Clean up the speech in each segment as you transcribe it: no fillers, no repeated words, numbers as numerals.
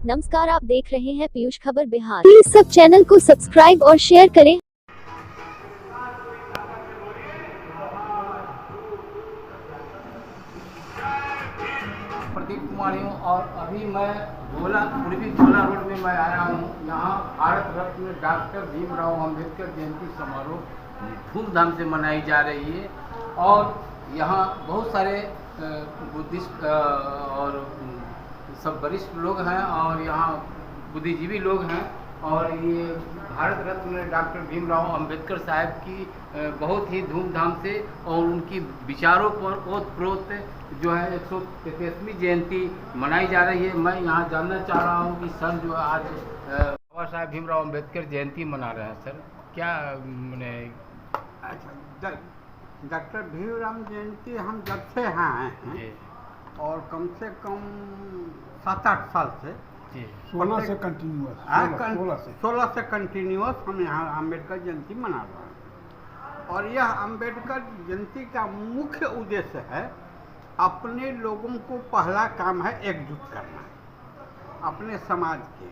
नमस्कार, आप देख रहे हैं पीयूष खबर बिहार। प्लीज सब चैनल को सब्सक्राइब और शेयर करें। प्रदीप कुमार हूँ और अभी मैं पूर्वी झोला रोड में मैं आया हूँ। यहाँ भारत रत्न डॉक्टर भीमराव अंबेडकर जयंती समारोह धूमधाम से मनाई जा रही है और यहाँ बहुत सारे बुद्धिस्ट और सब वरिष्ठ लोग हैं और यहाँ बुद्धिजीवी लोग हैं और ये भारत रत्न डॉक्टर भीमराव अंबेडकर साहब की बहुत ही धूमधाम से और उनकी विचारों पर ओतप्रोत जो है 133वीं जयंती मनाई जा रही है। मैं यहाँ जानना चाह रहा हूँ कि सर जो आज बाबा साहब भीमराव अंबेडकर जयंती मना रहे हैं, सर क्या मैंने डॉक्टर भीमराव जयंती हम जब से यहाँ आए हैं और कम से कम 7-8 साल से 16 से कंटिन्यूअस 16 से कंटिन्यूअस हम यहाँ अम्बेडकर जयंती मना रहे हैं। और यह अम्बेडकर जयंती का मुख्य उद्देश्य है अपने लोगों को पहला काम है एकजुट करना अपने समाज के,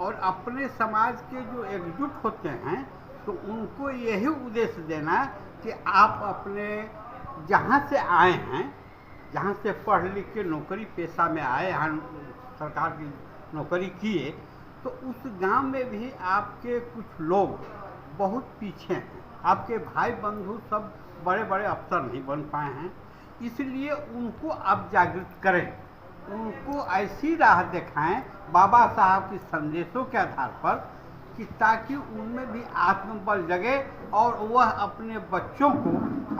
और अपने समाज के जो एकजुट होते हैं तो उनको यही उद्देश्य देना कि आप अपने जहाँ से आए हैं, जहाँ से पढ़ लिख के नौकरी पेशा में आए, यहाँ सरकार की नौकरी किए, तो उस गांव में भी आपके कुछ लोग बहुत पीछे हैं। आपके भाई बंधु सब बड़े बड़े अफसर नहीं बन पाए हैं, इसलिए उनको आप जागृत करें, उनको ऐसी राह दिखाएं बाबा साहब के संदेशों के आधार पर कि ताकि उनमें भी आत्मबल जगे और वह अपने बच्चों को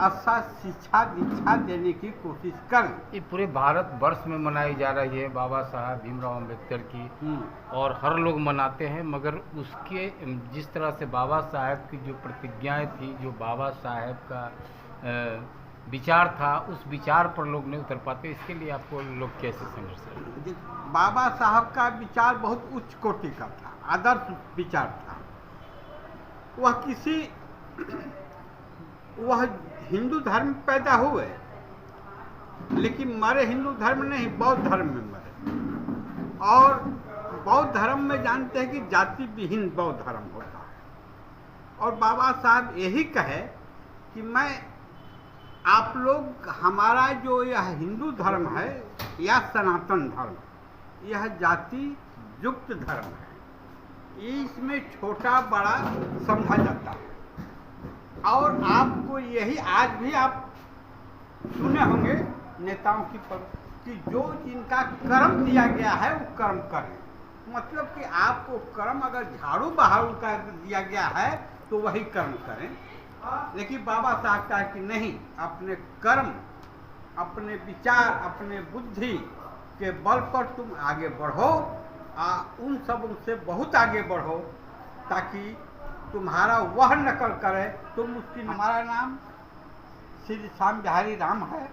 अच्छा शिक्षा दीक्षा देने की कोशिश करें। ये पूरे भारत वर्ष में मनाई जा रही है बाबा साहब भीमराव अंबेडकर की और हर लोग मनाते हैं, मगर उसके जिस तरह से बाबा साहब की जो प्रतिज्ञाएं थी, जो बाबा साहब का विचार था, उस विचार पर लोग नहीं उतर पाते। इसके लिए आपको लोग कैसे संघर्ष करें? बाबा साहब का विचार बहुत उच्च कोटि का था, आदर्श विचार था। वह हिंदू धर्म पैदा हुए लेकिन मरे हिंदू धर्म नहीं, बौद्ध धर्म में मरे। और बौद्ध धर्म में जानते हैं कि जाति विहीन बौद्ध धर्म होता है। और बाबा साहब यही कहे कि मैं आप लोग, हमारा जो यह हिंदू धर्म है या सनातन धर्म, यह जाति युक्त धर्म है, इसमें छोटा बड़ा समझा जाता है। और आपको यही आज भी आप सुने होंगे नेताओं की कि जो जिनका कर्म दिया गया है वो कर्म करें। मतलब कि आपको कर्म अगर झाड़ू बहारू का दिया गया है तो वही कर्म करें। लेकिन बाबा साहब कहा कि नहीं, अपने कर्म, अपने विचार, अपने बुद्धि के बल पर तुम आगे बढ़ो, उन सब से बहुत आगे बढ़ो ताकि तुम्हारा वह नकल करे तुम उसकी। हमारा नाम श्री श्याम बिहारी राम है।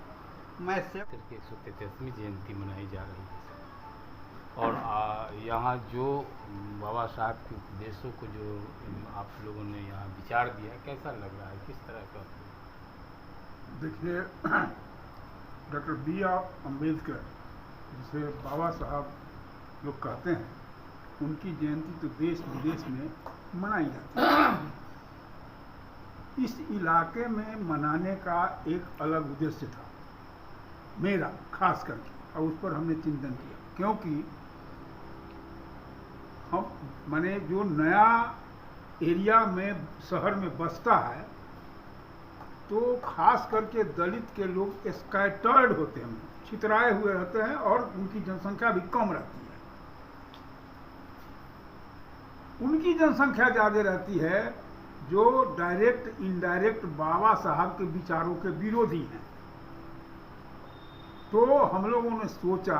मैं से 133वीं जयंती मनाई जा रही है और यहाँ जो बाबा साहब के उपदेशों को जो आप लोगों ने यहाँ विचार दिया, कैसा लग रहा है, किस तरह का? देखिए, डॉक्टर B.R. अम्बेडकर जिसे बाबा साहब लोग कहते हैं, उनकी जयंती तो देश विदेश में मनाई जाती है। इस इलाके में मनाने का एक अलग उद्देश्य था मेरा, खास करके, और उस पर हमने चिंतन किया, क्योंकि हम माने जो नया एरिया में शहर में बसता है तो खास करके दलित के लोग स्कैटर्ड होते हैं, छितराए हुए रहते हैं और उनकी जनसंख्या भी कम रहती है। उनकी जनसंख्या ज़्यादा रहती है जो डायरेक्ट इनडायरेक्ट बाबा साहब के विचारों के विरोधी हैं। तो हम लोगों ने सोचा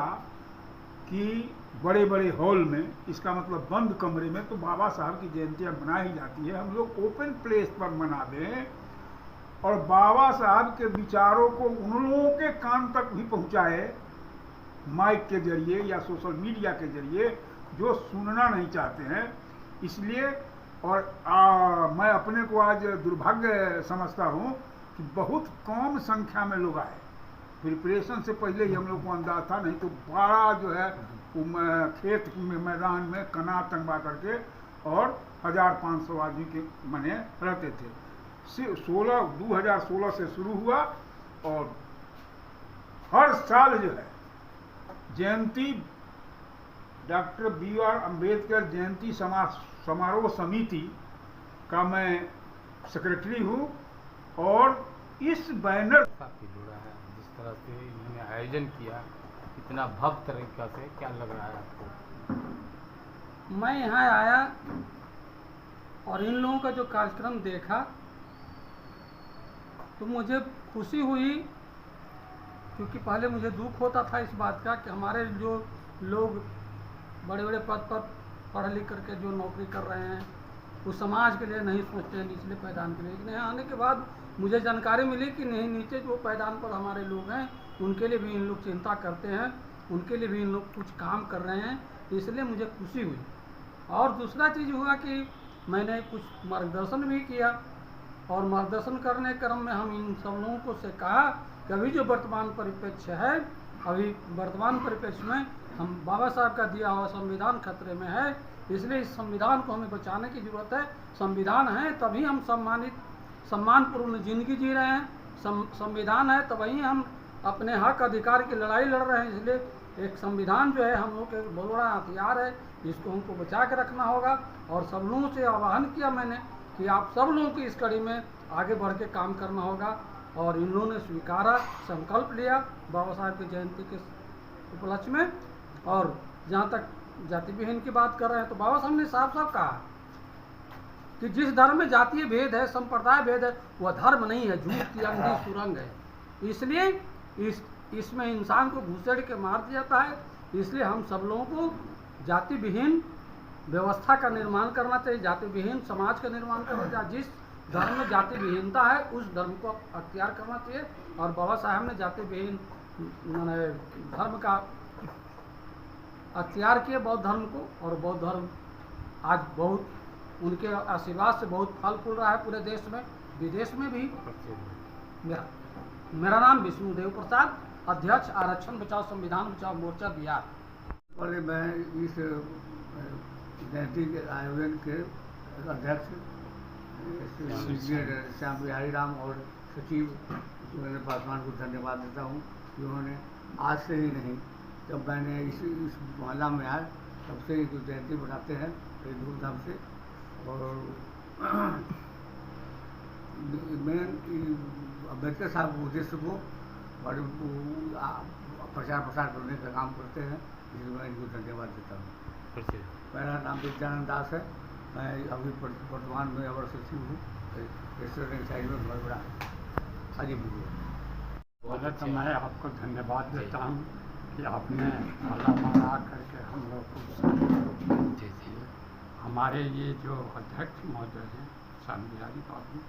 कि बड़े बड़े हॉल में, इसका मतलब बंद कमरे में तो बाबा साहब की जयंतियाँ मनाई जाती है, हम लोग ओपन प्लेस पर मना दें और बाबा साहब के विचारों को उन लोगों के कान तक भी पहुंचाए, माइक के जरिए या सोशल मीडिया के जरिए, जो सुनना नहीं चाहते हैं। इसलिए और मैं अपने को आज दुर्भाग्य समझता हूं कि बहुत कम संख्या में लोग आए। प्रिपरेशन से पहले ही हम लोग को अंदाज था, नहीं तो बड़ा जो है खेत में मैदान में कनात टंगवा करके और 1500 आदमी के मने रहते थे। 2016 से शुरू हुआ और हर साल जो है जयंती डॉक्टर B.R. अम्बेडकर जयंती समारोह समिति का मैं सेक्रेटरी हूँ और इस बैनर काफी जुड़ा है जिस तरह से इन्होंने आयोजन किया, इतना भव्य तरीका से, क्या लग रहा है आपको? मैं यहाँ आया और इन लोगों का जो कार्यक्रम देखा तो मुझे खुशी हुई, क्योंकि पहले मुझे दुख होता था इस बात का कि हमारे जो लोग बड़े बड़े पद पर पढ़ लिख करके जो नौकरी कर रहे हैं वो समाज के लिए नहीं सोचते हैं, निचले पैदान के लिए। लेकिन यहाँ आने के बाद मुझे जानकारी मिली कि नहीं, नीचे जो पैदान पर हमारे लोग हैं उनके लिए भी इन लोग चिंता करते हैं, उनके लिए भी इन लोग कुछ काम कर रहे हैं, इसलिए मुझे खुशी हुई। और दूसरा चीज़ हुआ कि मैंने कुछ मार्गदर्शन भी किया और मार्गदर्शन करने क्रम में हम इन सब लोगों को से कहा कि अभी जो वर्तमान परिप्रेक्ष्य है, अभी वर्तमान परिप्रेक्ष्य में हम बाबा साहब का दिया हुआ संविधान खतरे में है, इसलिए इस संविधान को हमें बचाने की जरूरत है। संविधान है तभी हम सम्मानपूर्ण जिंदगी जी रहे हैं, संविधान है तभी हम अपने हक अधिकार की लड़ाई लड़ रहे हैं। इसलिए एक संविधान जो है हम लोग के बहुत बड़ा हथियार है, इसको हमको बचा के रखना होगा। और सब लोगों से आह्वान किया मैंने कि आप सब लोगों की इस कड़ी में आगे बढ़ के काम करना होगा। और इन लोगों ने स्वीकारा, संकल्प लिया बाबा साहब की जयंती के उपलक्ष्य में। और जहाँ तक जाति विहीन की बात कर रहे हैं तो बाबा साहब ने साफ साफ कहा कि जिस धर्म में जातीय भेद है, संप्रदाय भेद है, वह धर्म नहीं है, झूठ की अंधी सुरंग है। इसलिए इसमें इंसान को घुसेड़ के मार दिया जाता है। इसलिए हम सब लोगों को जाति विहीन व्यवस्था का निर्माण करना चाहिए, जाति विहीन समाज का निर्माण करना चाहिए। जिस धर्म में जाति विहीनता है उस धर्म को अख्तियार करना चाहिए। और बाबा साहब ने जाति विहीन धर्म का अख्तियार किए, बौद्ध धर्म को। और बौद्ध धर्म आज बहुत उनके आशीर्वाद से बहुत फल फूल रहा है पूरे देश में, विदेश में भी। मेरा नाम विष्णुदेव प्रसाद, अध्यक्ष आरक्षण बचाओ संविधान बचाओ मोर्चा बिहार। पहले मैं इस जयंती के आयोजन के अध्यक्ष श्याम बिहारी राम और सचिव सुरेंद्र पासवान को धन्यवाद देता हूँ, जिन्होंने आज से ही नहीं, जब मैंने इस मोहल्ला में आया तब से ही कुछ जयंती मनाते हैं बड़ी धूमधाम से। और मैं अम्बेडकर साहब के उद्देश्य को बड़े प्रचार करने का काम करते हैं, इसलिए मैं इनको धन्यवाद देता हूँ। मेरा नाम विद्यानंद दास है, मैं अभी वर्तमान में अवर सचिव हूँ रेस्टोरेंट साइड में बहुत बड़ा हाजीपुर। पहले तो मैं आपको धन्यवाद देता हूँ कि आपने माला माला करके हम लोग को हमारे ये जो अध्यक्ष महोदय हैं श्याम बिहारी बाबू,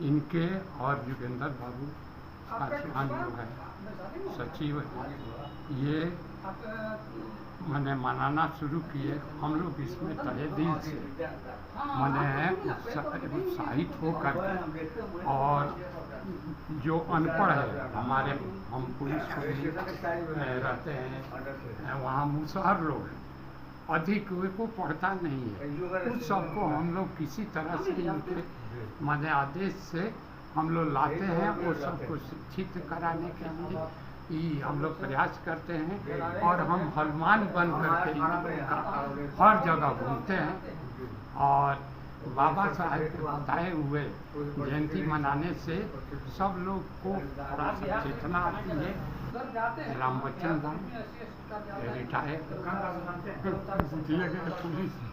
इनके और युगेंद्र बाबू पासवान जो है सचिव हैं, ये मैंने मनाना शुरू किए। हम लोग इसमें तहे दिल से मैंने उत्साहित होकर, और जो अनपढ़ है हमारे, हम पुलिस में रहते हैं, वहाँ मुसहर लोग हैं, अधिक को पढ़ता नहीं है, उस सबको हम लोग किसी तरह से इनके माने आदेश से हम लोग लाते हैं, वो सबको शिक्षित कराने के लिए ही हम लोग प्रयास करते हैं। और हम हनुमान बन करके हर जगह घूमते हैं। और बाबा साहब के बताए हुए जयंती मनाने से सब लोग को थोड़ा सा चेतना आती है। राम बच्चन रिटायर दिए गए पुलिस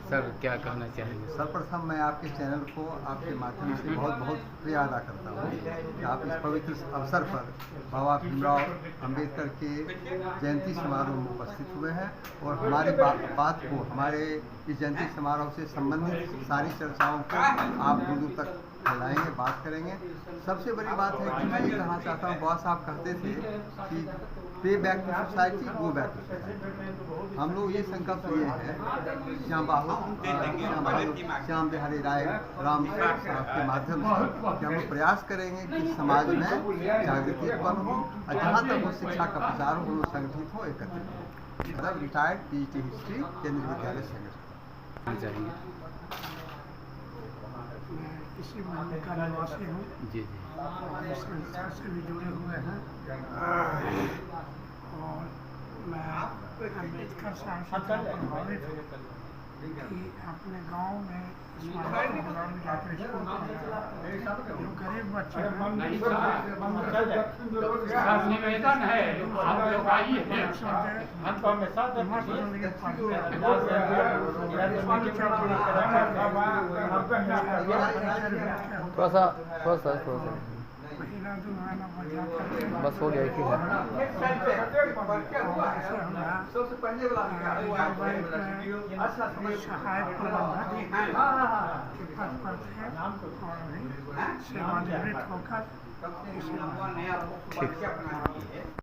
सर, क्या कहना चाहेंगे? सर्वप्रथम मैं आपके चैनल को आपके माध्यम से बहुत बहुत शुक्रिया अदा करता हूँ कि आप इस पवित्र अवसर पर बाबा भीमराव अम्बेडकर के जयंती समारोह में उपस्थित हुए हैं और हमारी बात को, हमारे इस जयंती समारोह से संबंधित सारी चर्चाओं को आप दूर दूर तक फैलाएंगे, बात करेंगे। सबसे बड़ी बात है कि मैं ये कहना चाहता हूँ, बाबा साहब कहते थे कि pay back to society, go back to society. हम लोग ये संकल्प लिए हैं श्याम बिहारी राय राम के माध्यम से कि हम लोग प्रयास करेंगे कि समाज में जागृति उत्पन्न हो और जहाँ तक वो शिक्षा का प्रचार हो, वो संगठित हो, एकत्रित हो। मतलब रिटायर्ड पीएचडी हिस्ट्री केंद्रीय विद्यालय संगठन। इसी महल का निवासी हूँ जी इस संस्था से भी जुड़े हुए हैं और मैं अम्बेडकर साहब से प्रभावित हूँ कि अपने गांव में जाकर स्कूल जो गरीब बच्चे निवेदन है, आप लोग आइए। थोड़ा सा महिला दुल्हन बजा करके बस हो गया कि सहायक प्रबंधक के पद पर थे और अभी सेवानिवृत्त होकर